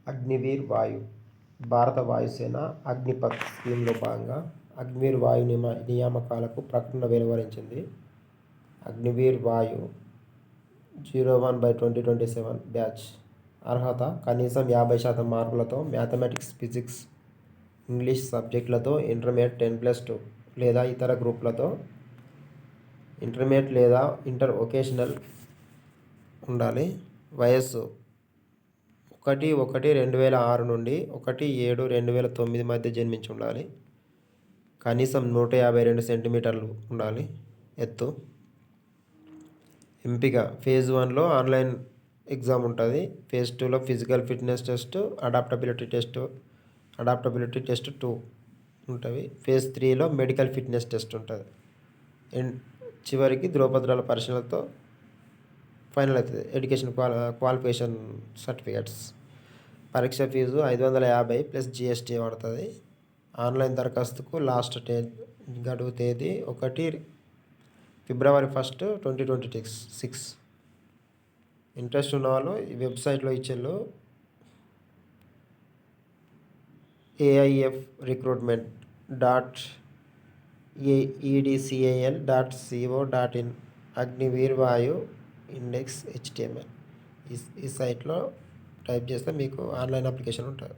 అగ్నివీర్ వాయు భారత వాయుసేన అగ్నిపథ్ స్కీమ్లో భాగంగా అగ్నివీర్ వాయు నియామకాలకు ప్రకటన వెలువరించింది. అగ్నివీర్ వాయు 01/2027 బ్యాచ్. అర్హత కనీసం 50% మార్కులతో మ్యాథమెటిక్స్, ఫిజిక్స్, ఇంగ్లీష్ సబ్జెక్టులతో ఇంటర్మీడియట్ 10+2 లేదా ఇతర గ్రూపులతో ఇంటర్మీడియట్ లేదా ఇంటర్ వొకేషనల్ ఉండాలి. వయస్సు 1/1/2006 నుండి 1/7/2009 మధ్య జన్మించి ఉండాలి. కనీసం 152 సెంటీమీటర్లు ఉండాలి ఎత్తు. ఎంపిక ఫేజ్ 1లో ఆన్లైన్ ఎగ్జామ్ ఉంటుంది. ఫేజ్ 2లో physical fitness test, adaptability test 2 ఉంటుంది. ఫేజ్ 3లో మెడికల్ ఫిట్నెస్ టెస్ట్ ఉంటుంది. చివరికి ధ్రువపత్రాల పరిశీలనతో ఫైనల్ అవుతుంది. Education qualification certificates. పరీక్ష ఫీజు 550 ప్లస్ GST పడుతుంది. ఆన్లైన్ దరఖాస్తుకు లాస్ట్ గడువు తేదీ 1 ఫిబ్రవరి 1, 2026. ఇంట్రెస్ట్ ఉన్న వాళ్ళు ఈ వెబ్సైట్లో ఇచ్చేళ్ళు aifrecruitment.edcal.co.in అగ్నివీర్ వాయు ఇండెక్స్ HTML ఈ సైట్లో టైప్ చేస్తే మీకు ఆన్లైన్ అప్లికేషన్ ఉంటుంది.